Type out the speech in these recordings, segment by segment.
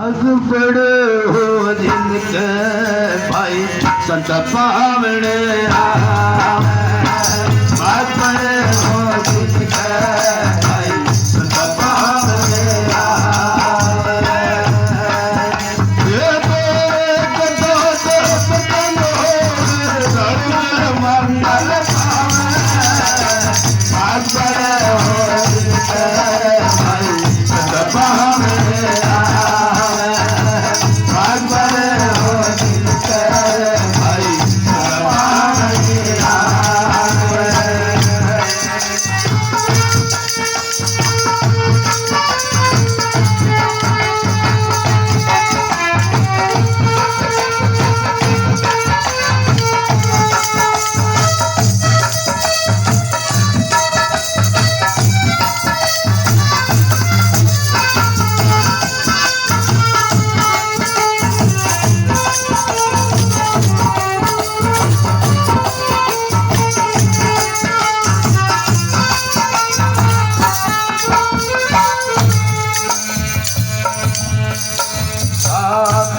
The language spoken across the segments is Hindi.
बड़े हो जिनके भाई संत पावने बड़े हो जिनके भाई संत पावने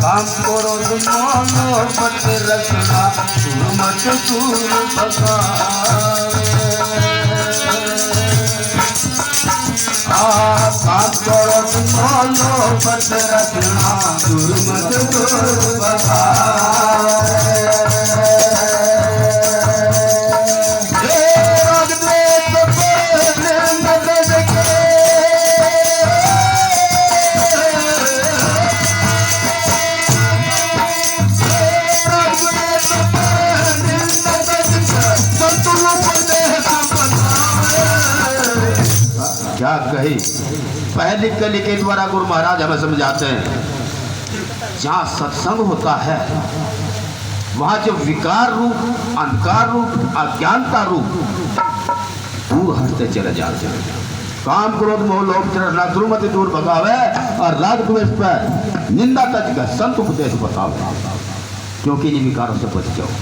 काम करो मोनो पत रखना मत दूर भगावे काम करो मोनो पत रखना मत दूर भगावे क्या कही पहली कली के द्वारा गुरु महाराज हमें समझाते हैं, जहाँ सत्संग होता है वहाँ जो विकार रूप, अंधकार रूप, अज्ञानता रूप दूर हटते चले जाते हैं। काम क्रोध मोह लोभ तृष्णा दुर्मति दूर भगावे और राग द्वेष पर निंदा तज का संत उपदेश बताओ, क्योंकि इन विकारों से बच जाओ।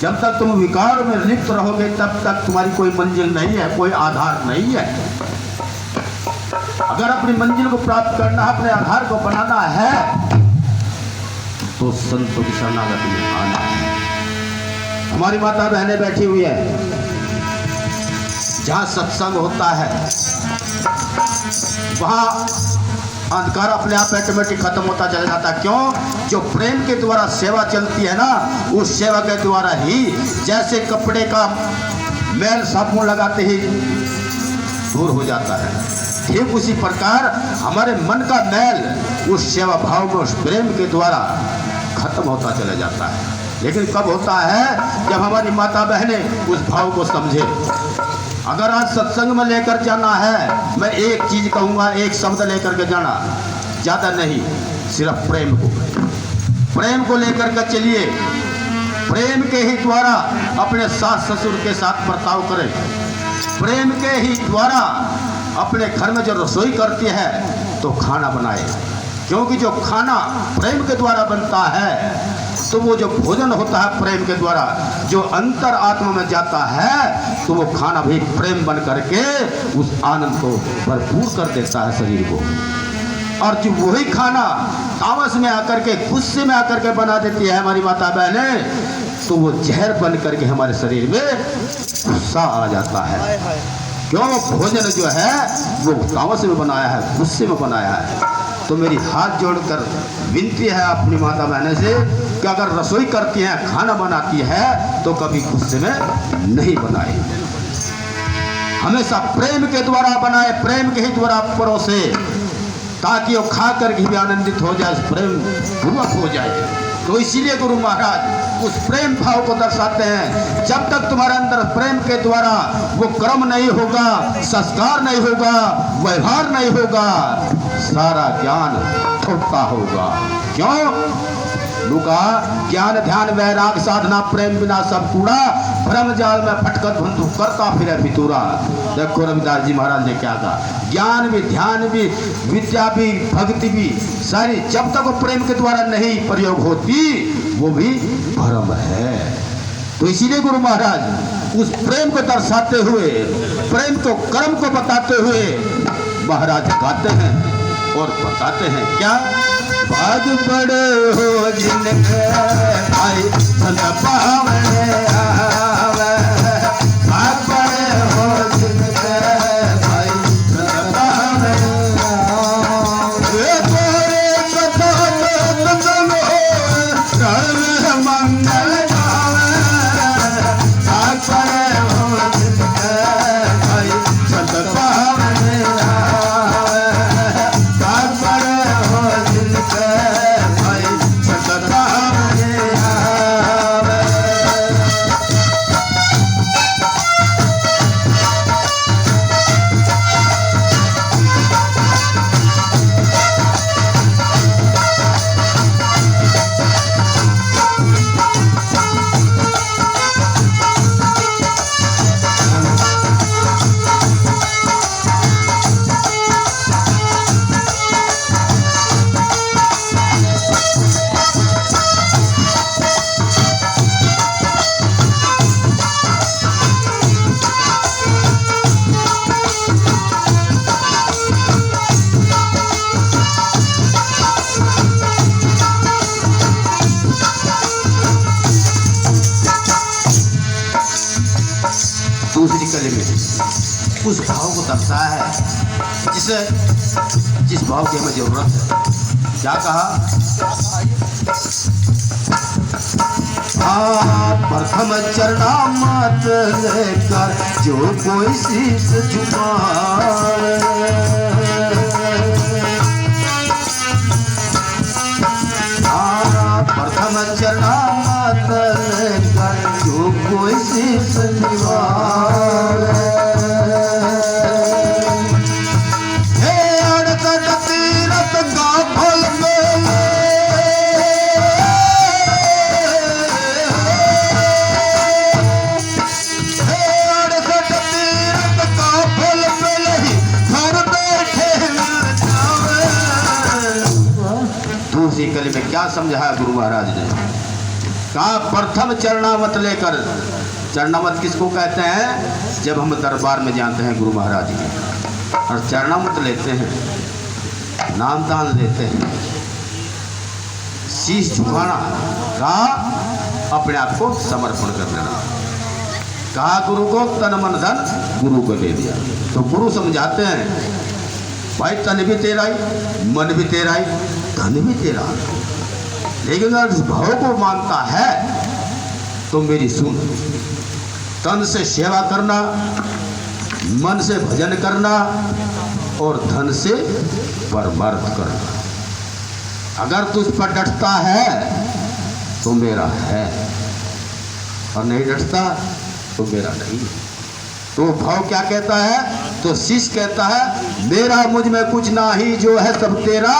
जब तक तुम विकार में लिप्त रहोगे तब तक तुम्हारी कोई मंजिल नहीं है, कोई आधार नहीं है। अगर अपनी मंजिल को प्राप्त करना, अपने आधार को बनाना है तो संतों की शरणागति में आना है। हमारी माता बहनें बैठी हुई है, जहां सत्संग होता है वहां अंधकार अपने आप ऑटोमेटिक खत्म होता चला जाता है। क्यों? जो प्रेम के द्वारा सेवा चलती है ना, उस सेवा के द्वारा ही जैसे कपड़े का मैल साबुन लगाते ही दूर हो जाता है, ठीक उसी प्रकार हमारे मन का मैल उस सेवा भाव में, उस प्रेम के द्वारा खत्म होता चला जाता है। लेकिन कब होता है? जब हमारी माता बहनें उस भाव को समझे। अगर आज सत्संग में लेकर जाना है, मैं एक चीज कहूँगा, एक शब्द लेकर के जाना, ज़्यादा नहीं, सिर्फ प्रेम को लेकर के चलिए। प्रेम के ही द्वारा अपने सास ससुर के साथ बर्ताव करें। प्रेम के ही द्वारा अपने घर में जो रसोई करती है तो खाना बनाए, क्योंकि जो खाना प्रेम के द्वारा बनता है तो वो जो भोजन होता है प्रेम के द्वारा जो अंतर आत्मा में जाता है तो वो खाना भी प्रेम बन करके उस आनंद को भरपूर कर देता है शरीर को। और जो वही खाना तामस में आकर के, गुस्से में आकर के बना देती है हमारी माता बहनें, तो वो जहर बन करके हमारे शरीर में गुस्सा आ जाता है। क्यों? भोजन जो है वो तामस में बनाया है, गुस्से में बनाया है। तो मेरी हाथ जोड़कर विनती है अपनी माता बहने से कि अगर रसोई करती हैं, खाना बनाती है तो कभी गुस्से में नहीं बनाए, हमेशा प्रेम के द्वारा बनाए, प्रेम के ही द्वारा परोसे, ताकि वो खा कर भी आनंदित हो जाए, प्रेम पूर्वक हो जाए। तो इसीलिए गुरु महाराज उस प्रेम भाव को दर्शाते हैं। जब तक तुम्हारे अंदर प्रेम के द्वारा वो कर्म नहीं होगा, संस्कार नहीं होगा, व्यवहार नहीं होगा, सारा ज्ञान थोड़ा होगा। क्यों? लुका ज्ञान ध्यान वैराग साधना प्रेम बिना सब कूड़ा, भ्रम जाल में भटकत बंधु करता फिरे भितूरा। देखो रविदास जी महाराज ने क्या कहा, ज्ञान भी, ध्यान भी, विद्या भी, भक्ति भी, सारी जब तक वो प्रेम के द्वारा नहीं प्रयोग होती वो भी भ्रम है। तो इसीलिए गुरु महाराज उस प्रेम को दर्शाते हुए, प्रेम को कर्म को बताते हुए महाराज गाते हैं, और बताते हैं क्या। भाग बड़े हो जिनके भाई संत पावने आवे, भाग बड़े हो जिनके भाई संत पावने आवे। तोरे कथा के सुनो कर मंगल गावे, भाग बड़े हो जिनके भाई संत पावने आवे, भाग बड़े हो जिनके भाई संत पावने आवे। दूसरी कली में उस भाव को दर्शाया है जिस भाव की हमें जरूरत है। क्या कहा। प्रथम चरणामत लेकर जो कोई शीश झुकाए, प्रथम चरणामत लेकर जो कोई शीश झुकाए। हे अड़सठ तीरथ का फल मिले, हे अड़सठ तीरथ का फल मिले घर बैठे मिल जावे। दूसरी कली में क्या समझाया गुरु महाराज ने। कहा प्रथम चरणामत लेकर, चरणामत किसको कहते हैं। जब हम दरबार में जाते हैं गुरु महाराज के और चरणामत लेते हैं, नाम दान लेते हैं, शीश झुकाना, कहा अपने आप को समर्पण कर देना। कहा गुरु को तन मन धन गुरु को दे दिया। तो गुरु समझाते हैं भाई तन भी तेरा ही, मन भी तेरा ही, धन भी तेरा, लेकिन अगर इस भाव को मानता है तो मेरी सुन। तन से सेवा करना, मन से भजन करना और धन से परमार्थ करना। अगर तुझ पर डटता है तो मेरा है, और नहीं डटता तो मेरा नहीं। तो भाव क्या कहता है। तो शिष्य कहता है मेरा मुझ में कुछ ना ही, जो है सब तेरा,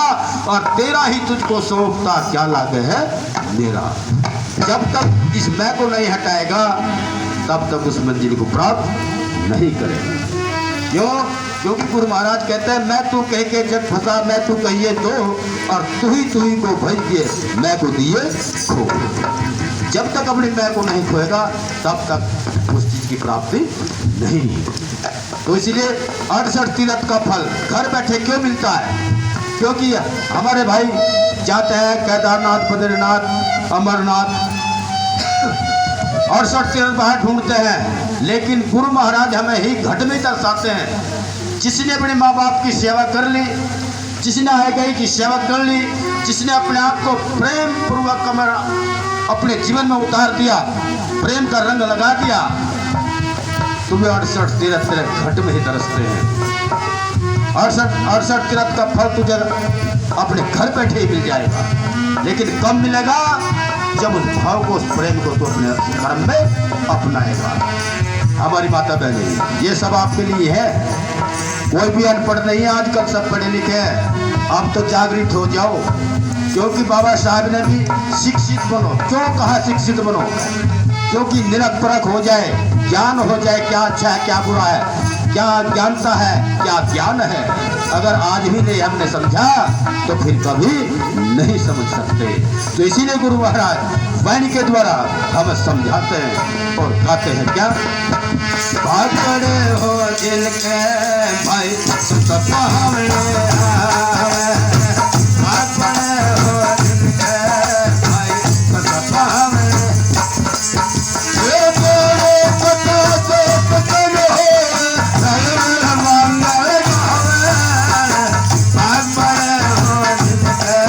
और तेरा ही तुझको सौंपता, क्या लागे है मेरा। जब तक इस मैं को नहीं हटाएगा तब तक उस मंजिल को प्राप्त नहीं करेगा। क्यों। क्योंकि गुरु महाराज कहते हैं मैं तू कह के जग फंसा, मैं तू कहिए तो, और तू ही को भज दिए मैं को दिए खो। जब तक अपने मैं को नहीं खोएगा तब तक उस चीज की प्राप्ति नहीं। तो इसलिए 68 तीर्थ का फल घर बैठे क्यों मिलता है। क्योंकि हमारे भाई जाते हैं केदारनाथ, बद्रीनाथ, अमरनाथ, 68 तीर्थ बाहर ढूंढते हैं, लेकिन गुरु महाराज हमें ही घट में दर्शाते हैं। जिसने अपने माँ बाप की सेवा कर ली, जिसने आए गई की सेवा कर ली, जिसने अपने आप को प्रेम पूर्वक अपने जीवन में उतार दिया, प्रेम का रंग लगा दिया, तुम्हें 68 तीर्थ तेरे घट में ही तरसते हैं। 68 तीर्थ का फल तुझे अपने घर बैठे ही मिल जाएगा, लेकिन कब मिलेगा। जब उस भाव को, उस प्रेम को तो अपने कर्म में अपनाएगा। हमारी माता बहनें, ये सब आपके लिए है। कोई भी अनपढ़ नहीं है, आजकल सब पढ़े लिखे हैं। आप तो जागृत हो जाओ, क्योंकि बाबा साहब ने भी शिक्षित बनो। क्यों कहा शिक्षित बनो। क्योंकि निरपरख हो जाए, ज्ञान हो जाए, क्या अच्छा है क्या बुरा है, क्या ज्ञानता है क्या ज्ञान है। अगर आज भी नहीं हमने समझा तो फिर कभी नहीं समझ सकते। तो इसीलिए गुरु महाराज वाणी के द्वारा हमें समझाते हैं और कहते हैं क्या। भाग पड़े हो जिनके भाई सुत पावने आवे, भाग पड़े हो जिनके भाई सुत पावने। ये बोले पता से पतन हो सगल मंगल गावे, भाग पड़े हो जिनके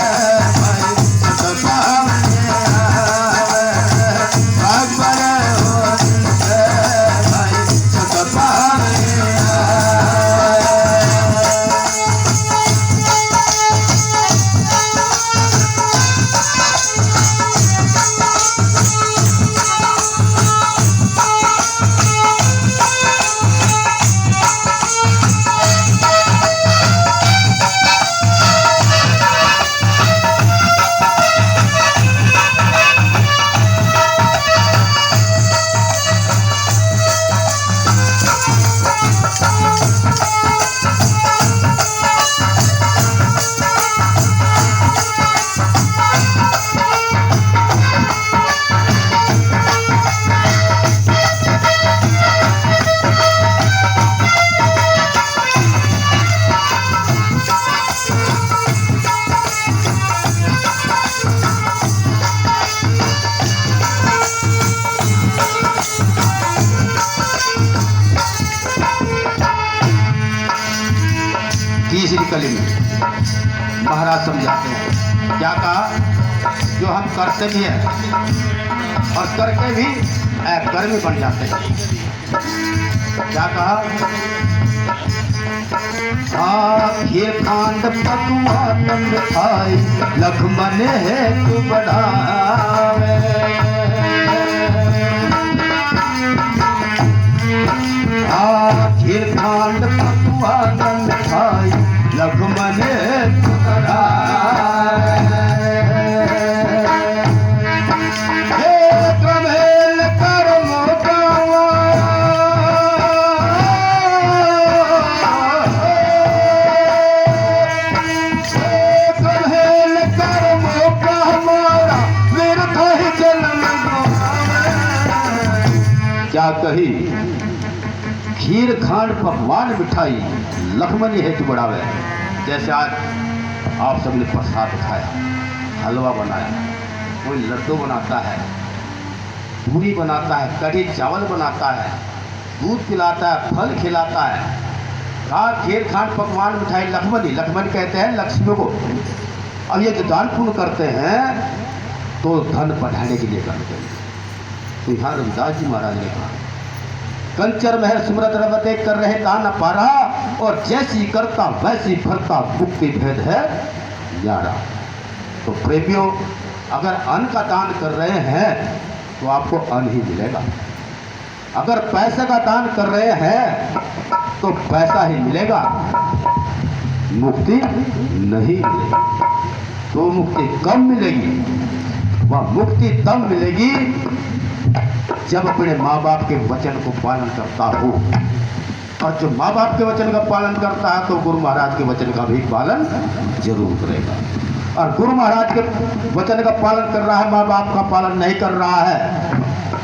भाई सुत पावने आवे, भाग पड़े हो जिनके भाई सुत पावने आवे। तीसरी कली में महाराज समझाते हैं, क्या कहा, जो हम करते भी हैं और करके भी कर्मी बन जाते हैं। क्या कहा, खीर खांड पकवान मिठाई लखमन है तू बढ़ावे, खीर खांड पकवान मिठाई लखमन तू बढ़ावे। हे कमेल कर मोटावा, हे कमेल कर मोटा हमारा व्यर्थ ही जन्म गवावे। क्या कही, खीर खांड पकवान मिठाई लखमनी हेतु बढ़ावे। जैसे आज आप सबने प्रसाद खाया, हलवा बनाया, कोई लड्डू बनाता है, पूरी बनाता है, कढ़ी चावल बनाता है, दूध पिलाता है, फल खिलाता है। कहा खीर खांड पकवान मिठाई लखमनी, लखमन कहते हैं लक्ष्मी को। अब ये जो दान पुण्य करते हैं तो धन बढ़ाने के लिए करते हैं। तो यहाँ रविदास जी महाराज ने कहा, कंचर महर सुमरत रवते कर रहे दान अपारा, और जैसी करता वैसी फलता मुक्ति भेद है न्यारा। तो प्रेमियों, अगर अन्न का दान कर रहे हैं तो आपको अन्न ही मिलेगा, अगर पैसे का दान कर रहे हैं तो पैसा ही मिलेगा, मुक्ति नहीं मिलेगी। तो मुक्ति कब मिलेगी? वह मुक्ति तब मिलेगी जब अपने माँ बाप के वचन को पालन करता हो। और जो माँ बाप के वचन का पालन करता है तो गुरु महाराज के वचन का भी पालन जरूर करेगा। और गुरु महाराज के वचन का पालन कर रहा है, माँ बाप का पालन नहीं कर रहा है,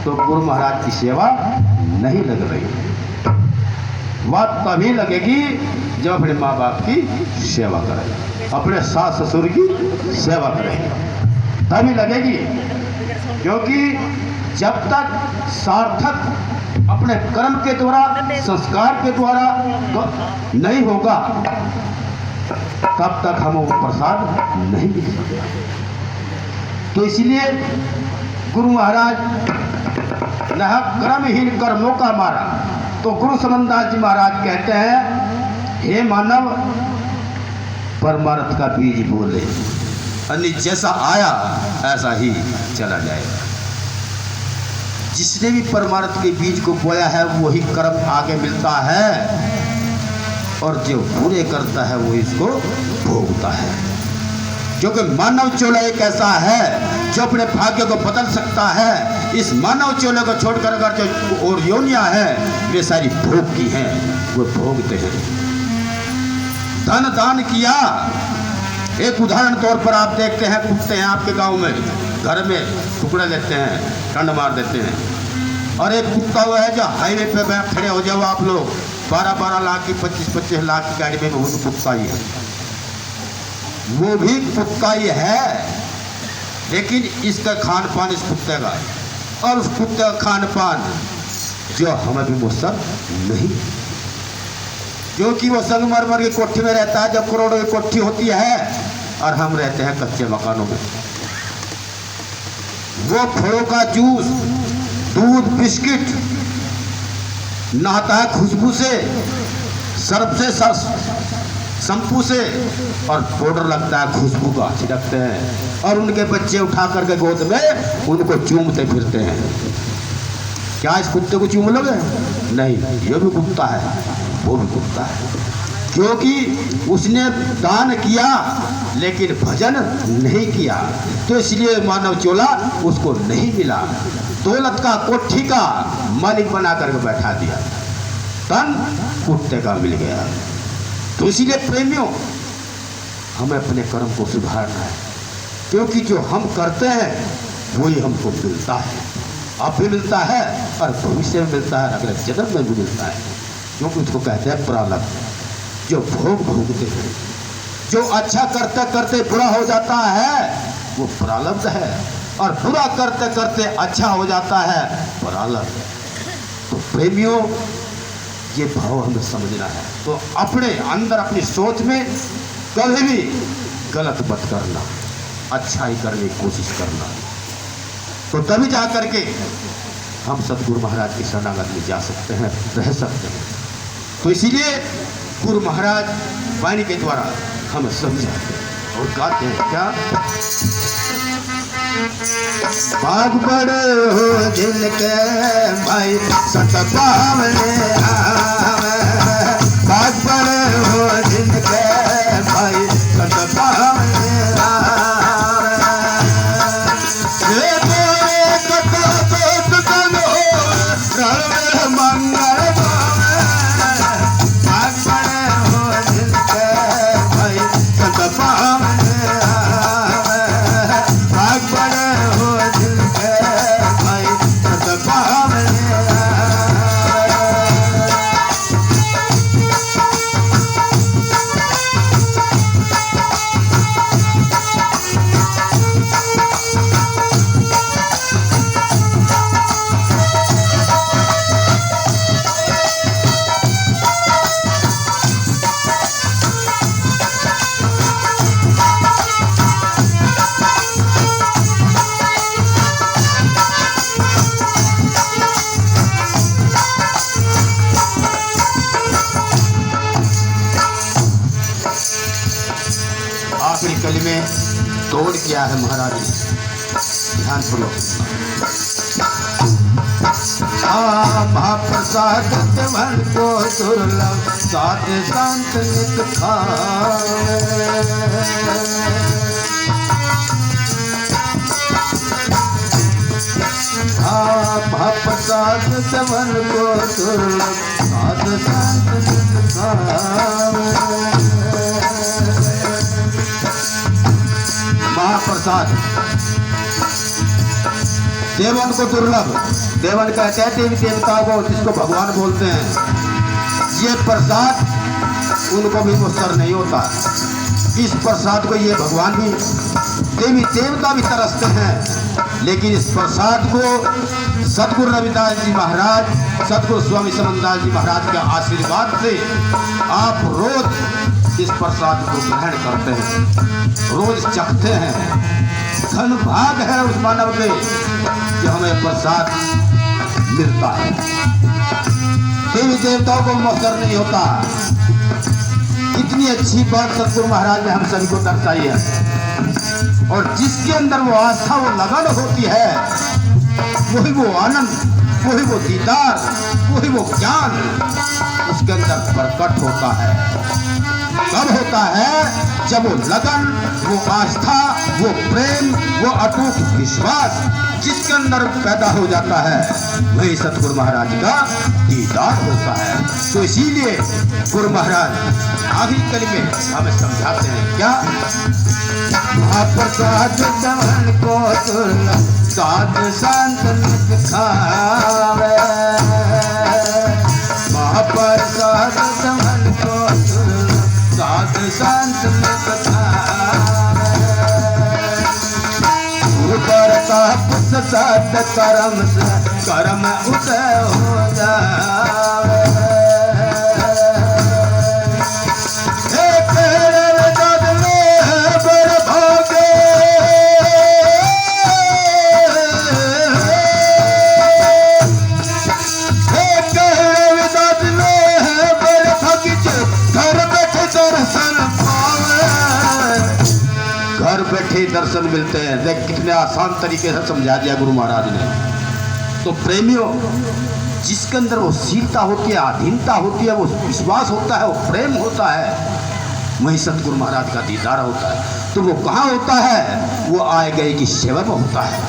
तो गुरु महाराज की सेवा नहीं लग रही। वह तभी लगेगी जब अपने माँ बाप की सेवा करेगा, अपने सास ससुर की सेवा करेगा, तभी लगेगी। क्योंकि जब तक सार्थक अपने कर्म के द्वारा, संस्कार के द्वारा नहीं होगा, तब तक हम वो प्रसाद नहीं मिल सकता। तो इसलिए गुरु महाराज ने कर्महीन कर्मों का मारा। तो गुरु समनदास जी महाराज कहते हैं, हे मानव, परमार्थ का बीज बोले, अन्य जैसा आया ऐसा ही चला जाएगा। जिसने भी परमार्थ के बीज को बोया है वही कर्म आगे मिलता है, और जो बुरे करता है वो इसको भोगता है। क्योंकि मानव चोला एक ऐसा है जो अपने भाग्य को बदल सकता है। इस मानव चोले को छोड़कर अगर जो और योनियां हैं वे सारी भोग की हैं, वो भोगते हैं। धन दान किया, एक उदाहरण तौर पर आप देखते हैं, कुत्ते हैं आपके गांव में, घर में टुकड़ा लेते हैं, टंड मार देते हैं, और एक कुत्ता वो है जो हाईवे पे खड़े हो जाओ आप लोग, 12-12 लाख की 25-25 लाख की गाड़ी में, वो भी कुत्ता ही है, वो भी कुत्ता ही है। लेकिन इसका खान पान इस कुत्ते का है, और उस कुत्ते का खान पान जो हमें भी मुसर नहीं, क्योंकि वो संगमरमर की कोठी में रहता है, जब करोड़ों की कोठी होती है, और हम रहते हैं कच्चे मकानों में। वो फलों का जूस, दूध, बिस्किट, नहाता है खुशबू से, सर्फ से, शैम्पू से, और पाउडर लगता है खुशबू का, छिड़कते हैं, और उनके बच्चे उठा करके गोद में उनको चूमते फिरते हैं। क्या इस कुत्ते को चूम लोगे? नहीं, ये भी कुत्ता है, वो भी कुत्ता है, क्योंकि उसने दान किया लेकिन भजन नहीं किया, तो इसलिए मानव चोला उसको नहीं मिला। दौलत का, कोठी का मालिक बना करके बैठा दिया, तन कुत्ते का मिल गया। तो इसीलिए प्रेमियों, हमें अपने कर्म को सुधारना है, क्योंकि जो हम करते हैं वही हमको मिलता है, अब भी मिलता है और भविष्य में मिलता है, अगले जन्म में भी मिलता है, क्योंकि उसको कहते हैं प्रारब्ध। जो भोग भोगते हैं, जो अच्छा करते करते बुरा हो जाता है, वो प्रारब्ध है, और बुरा करते करते अच्छा हो जाता है, प्रारब्ध। तो प्रेमियों, ये भाव हमें समझना है। तो अपने अंदर, अपनी सोच में कभी भी गलत मत करना, अच्छाई करने की कोशिश करना, तो तभी जा करके हम सतगुरु महाराज की शरणागत में जा सकते हैं, रह सकते हैं। तो इसीलिए गुरु महाराज वाणी के द्वारा हमें समझाते हैं और गाते हैं क्या? बाग बड़े हो जिनके भाई सत पावने आवे, बाग बड़े हो जिनके भाई सत पावने आवे, मंगल में तोड़ किया है महाराज ने, ध्यान पूर्वक। महाप्रसाद मन को दुर्लभ साध संत नित खाए, महाप्रसाद मन को दुर्लभ साध संत नित खाए। महाप्रसाद देवन को दुर्लभ, देवन कहते हैं देवी देवताओं को, जिसको भगवान बोलते हैं। ये प्रसाद उनको भी मुसर नहीं होता, इस प्रसाद को ये भगवान भी, देवी देवता भी तरसते हैं। लेकिन इस प्रसाद को सतगुरु रविदास जी महाराज, सतगुरु स्वामी समनदास जी महाराज के आशीर्वाद से आप रोज इस प्रसाद को ग्रहण करते हैं, रोज चखते हैं। धन भाग है उस मानव के जो हमें प्रसाद मिलता है। देवी देवताओं को मुसर नहीं होता। इतनी अच्छी बात सतगुरु महाराज ने हम सभी को दर्शाई है, और जिसके अंदर वो आस्था, वो लगन होती है, वही वो आनंद, वही वो दीदार, वही वो ज्ञान उसके अंदर प्रकट होता है। कब होता है? जब वो लगन, वो आस्था, वो प्रेम, वो अटूट विश्वास जिसके अंदर पैदा हो जाता है, वही सतगुरु महाराज का दीदार होता है। तो इसीलिए गुरु महाराज आखिरी कली में हमें समझाते हैं क्या? महाप्रसाद को दुर्लभ साध संत नित खावे महाप्रसाद तमन को साध संत नित खावे ऊपर ताप सत कर्म से कर्म उदय हो जावे घर बैठे दर्शन मिलते हैं। देख कितने आसान तरीके से समझा दिया गुरु महाराज ने। तो प्रेमियों, जिसके अंदर वो शीलता होती है, अधीनता होती है, वो विश्वास होता है, वो प्रेम होता है, वही सतगुरु महाराज का दीदार होता है। तो वो कहाँ होता है? वो आए गए की सेवा में होता है,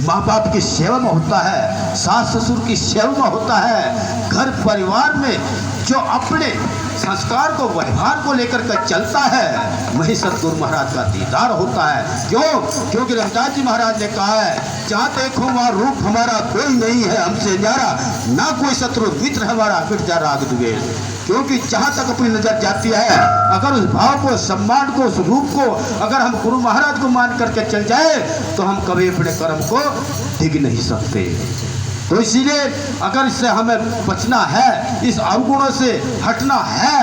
माँ बाप की सेवा में होता है, सास ससुर की सेवा में होता है, घर परिवार में जो अपने संस्कार को व्यवहार को लेकर के चलता है, वही सतगुरु महाराज का दीदार होता है। क्यों? क्योंकि रमदास जी महाराज ने कहा है, जहाँ देखो वहाँ रूप हमारा कोई नहीं है हमसे न्यारा, ना कोई शत्रु मित्र हमारा मिट जा राग द्वेष। क्योंकि जहाँ तक अपनी नजर जाती है, अगर उस भाव को, सम्मान को, उस रूप को अगर हम गुरु महाराज को मान करके चल जाए तो हम कभी अपने कर्म को डिग नहीं सकते। तो इसीलिए अगर इससे हमें बचना है, इस अवगुणों से हटना है,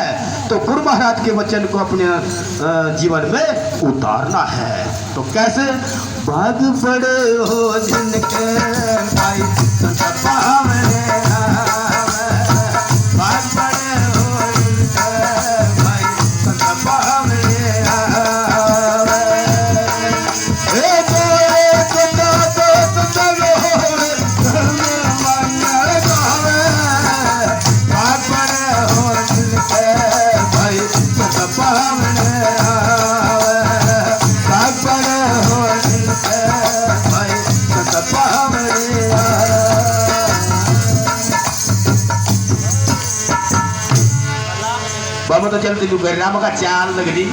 तो गुरु महाराज के वचन को अपने जीवन में उतारना है। तो कैसे? भाग बड़े हो जिनके भाई पावने भाग बड़े हो जिनके भाई पावने बाबा तो चलते तू घर का चाल लगनी